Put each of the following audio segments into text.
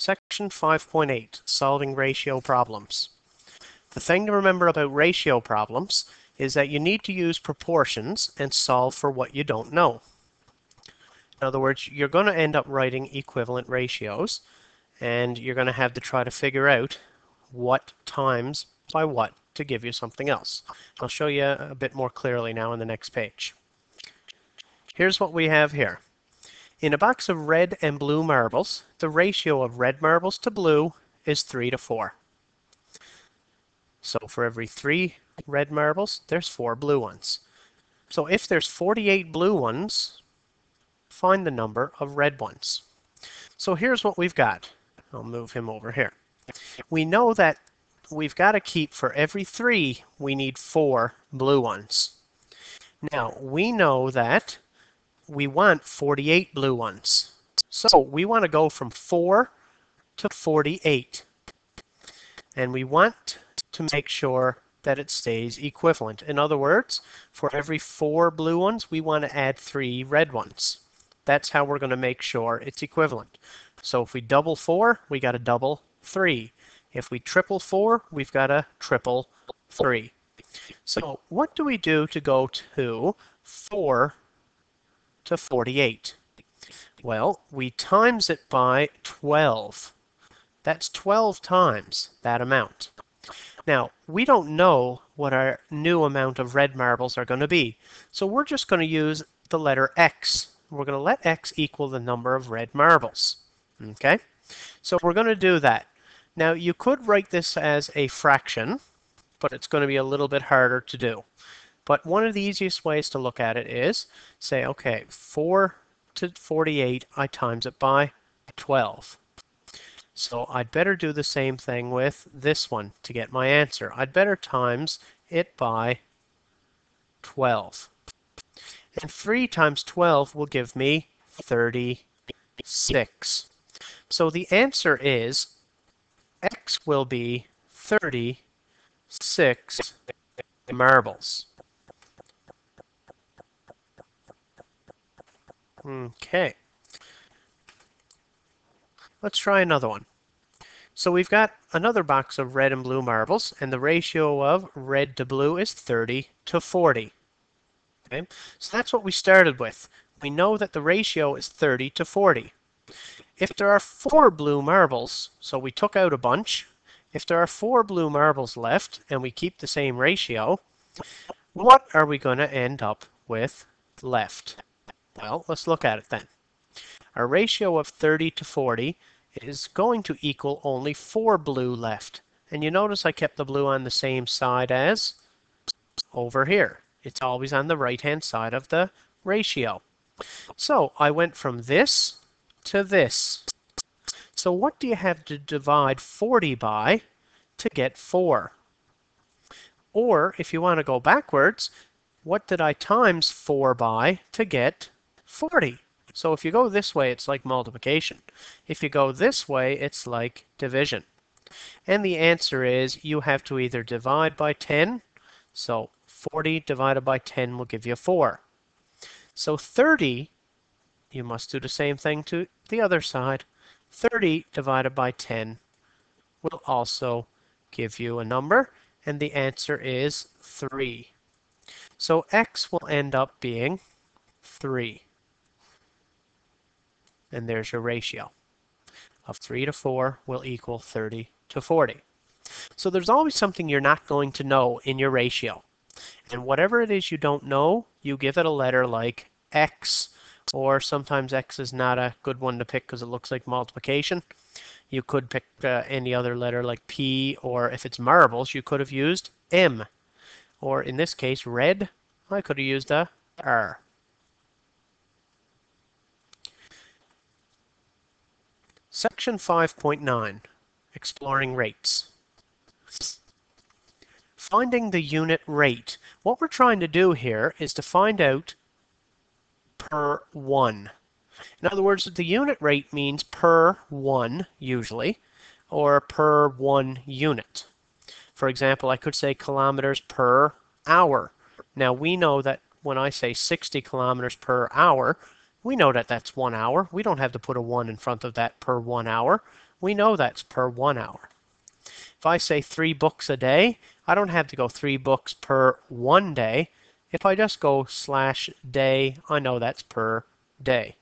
Section 5.8, Solving Ratio Problems. The thing to remember about ratio problems is that you need to use proportions and solve for what you don't know. In other words, you're going to end up writing equivalent ratios, and you're going to have to try to figure out what times by what to give you something else. I'll show you a bit more clearly now on the next page. Here's what we have here. In a box of red and blue marbles, the ratio of red marbles to blue is 3 to 4. So for every 3 red marbles, there's 4 blue ones. So if there's 48 blue ones, find the number of red ones. So here's what we've got. I'll move him over here. We know that we've got to keep, for every 3, we need 4 blue ones. Now, we know that we want 48 blue ones. So we want to go from 4 to 48. And we want to make sure that it stays equivalent. In other words, for every 4 blue ones, we want to add 3 red ones. That's how we're going to make sure it's equivalent. So if we double 4, we got to double 3. If we triple 4, we've got to triple 3. So what do we do to go to 4 to 48? Well, we times it by 12. That's 12 times that amount. Now, we don't know what our new amount of red marbles are going to be, so we're just going to use the letter x. We're going to let x equal the number of red marbles. Okay? So we're going to do that. Now, you could write this as a fraction, but it's going to be a little bit harder to do. But one of the easiest ways to look at it is say, okay, 4 to 48, I times it by 12. So I'd better do the same thing with this one to get my answer. I'd better times it by 12. And 3 times 12 will give me 36. So the answer is x will be 36 marbles. Okay. Let's try another one. So we've got another box of red and blue marbles, and the ratio of red to blue is 30 to 40. Okay? So that's what we started with. We know that the ratio is 30 to 40. If there are 4 blue marbles, so we took out a bunch, if there are 4 blue marbles left and we keep the same ratio, what are we going to end up with left? Well, let's look at it then. Our ratio of 30 to 40 is going to equal only 4 blue left. And you notice I kept the blue on the same side as over here. It's always on the right-hand side of the ratio. So I went from this to this. So what do you have to divide 40 by to get 4? Or if you want to go backwards, what did I times 4 by to get 40? So if you go this way, it's like multiplication. If you go this way, it's like division. And the answer is you have to either divide by 10. So 40 divided by 10 will give you 4. So 30, you must do the same thing to the other side. 30 divided by 10 will also give you a number, and the answer is 3. So x will end up being 3. And there's your ratio of 3 to 4 will equal 30 to 40. So there's always something you're not going to know in your ratio. And whatever it is you don't know, you give it a letter like x, or sometimes x is not a good one to pick because it looks like multiplication. You could pick any other letter like p, or if it's marbles, you could have used m. Or in this case, red, I could have used a r. Section 5.9, Exploring Rates. Finding the unit rate. What we're trying to do here is to find out per 1. In other words, the unit rate means per 1 usually, or per 1 unit. For example, I could say kilometers per hour. Now we know that when I say 60 kilometers per hour, We know that that's 1 hour. We don't have to put a 1 in front of that per 1 hour. We know that's per 1 hour. If I say 3 books a day, I don't have to go 3 books per 1 day. If I just go /day, I know that's per day.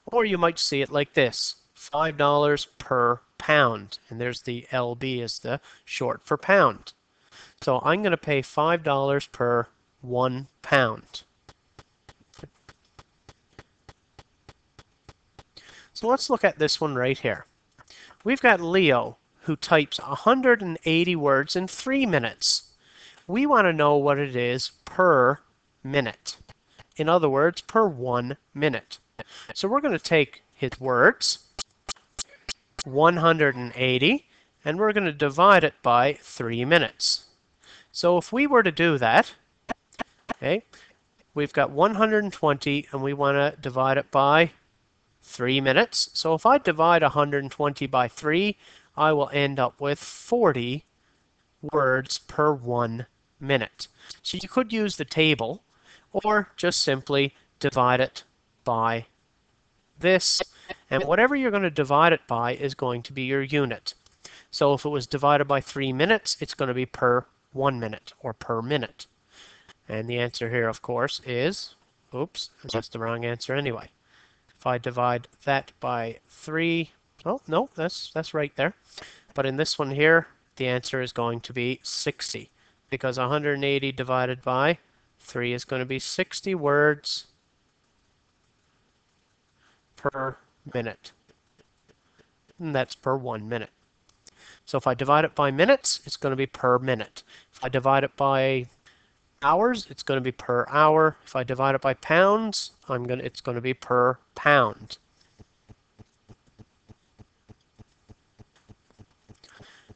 Or you might see it like this, $5 per pound. And there's the LB is the short for pound. So I'm going to pay $5 per 1 pound. So let's look at this one right here. We've got Leo, who types 180 words in 3 minutes. We want to know what it is per minute. In other words, per 1 minute. So we're going to take his words, 180, and we're going to divide it by 3 minutes. So if we were to do that, okay, we've got 120 and we want to divide it by 3 minutes. So if I divide 120 by 3, I will end up with 40 words per 1 minute. So you could use the table or just simply divide it by this. And whatever you're going to divide it by is going to be your unit. So if it was divided by 3 minutes, it's going to be per 1 minute or per minute. And the answer here, of course, is, oops, that's the wrong answer anyway. If I divide that by 3, oh, no, that's right there. But in this one here, the answer is going to be 60, because 180 divided by 3 is going to be 60 words per minute. And that's per 1 minute. So if I divide it by minutes, it's going to be per minute. If I divide it by hours, it's going to be per hour. If I divide it by pounds, it's going to be per pound.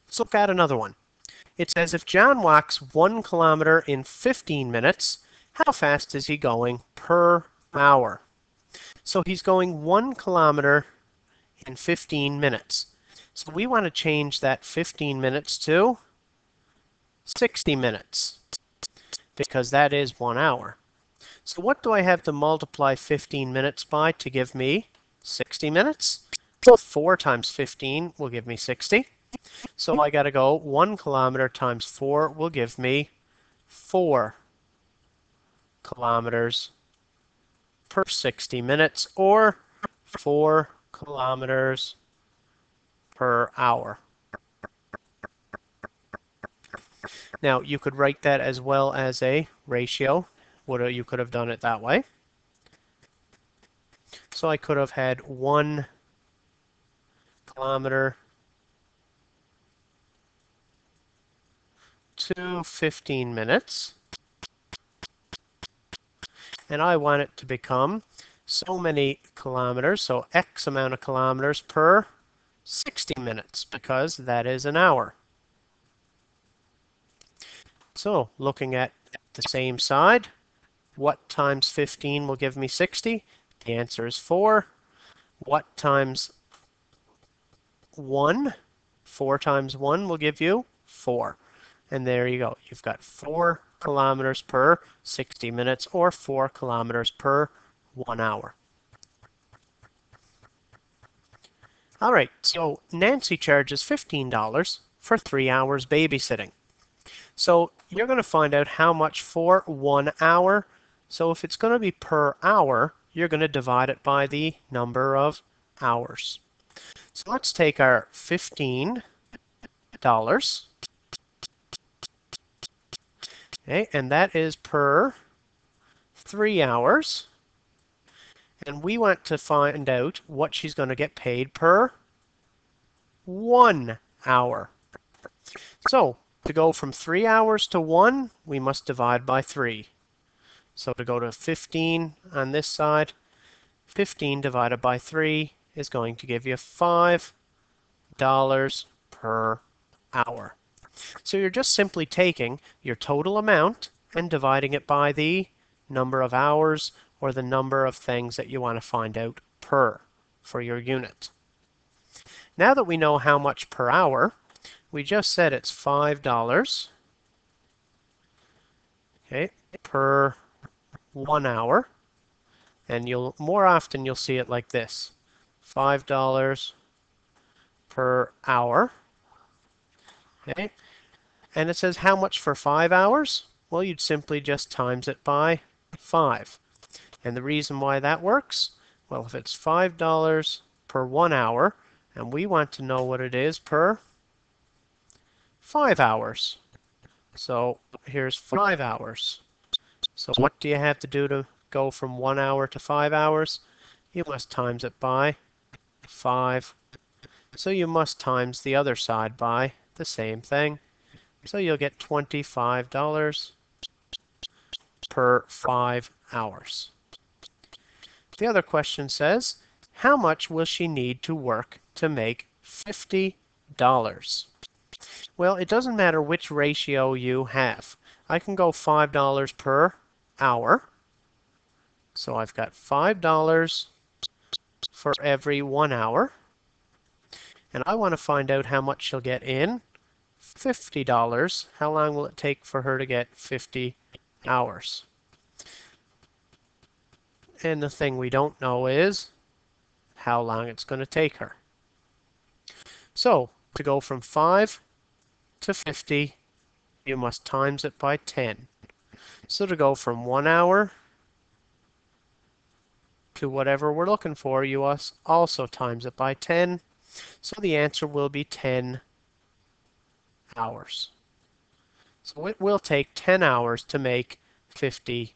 Let's look at another one. It says if John walks 1 kilometer in 15 minutes, how fast is he going per hour? So he's going 1 kilometer in 15 minutes. So we want to change that 15 minutes to 60 minutes, because that is 1 hour. So what do I have to multiply 15 minutes by to give me 60 minutes? 4 times 15 will give me 60. So I got to go 1 kilometer times 4 will give me 4 kilometers per 60 minutes, or 4 kilometers per hour. Now, you could write that as well as a ratio. You could have done it that way. So I could have had 1 kilometer to 15 minutes. And I want it to become so many kilometers, so X amount of kilometers per 60 minutes, because that is an hour. So looking at the same side, what times 15 will give me 60? The answer is 4. What times 1? 4 times 1 will give you 4. And there you go. You've got 4 kilometers per 60 minutes, or 4 kilometers per 1 hour. All right, so Nancy charges $15 for 3 hours babysitting. So you're going to find out how much for 1 hour. So if it's going to be per hour, you're going to divide it by the number of hours. So let's take our $15. Okay, and that is per 3 hours. And we want to find out what she's going to get paid per 1 hour. So to go from 3 hours to 1, we must divide by 3. So to go to 15 on this side, 15 divided by 3 is going to give you $5 per hour. So you're just simply taking your total amount and dividing it by the number of hours, or the number of things that you want to find out per for your unit. Now that we know how much per hour, we just said it's $5, okay, per 1 hour. And more often you'll see it like this. $5 per hour. Okay? And it says how much for 5 hours? Well, you'd simply just times it by 5. And the reason why that works, well, if it's $5 per 1 hour, and we want to know what it is per 5 hours. So here's 5 hours. So what do you have to do to go from 1 hour to 5 hours? You must times it by 5. So you must times the other side by the same thing. So you'll get $25 per 5 hours. The other question says, how much will she need to work to make $50? Well, it doesn't matter which ratio you have. I can go $5 per hour. So I've got $5 for every 1 hour. And I want to find out how much she'll get in $50. How long will it take for her to get 50 hours? And the thing we don't know is how long it's going to take her. So to go from 5 to 50, you must times it by 10. So to go from 1 hour to whatever we're looking for, you must also times it by 10. So the answer will be 10 hours. So it will take 10 hours to make $50.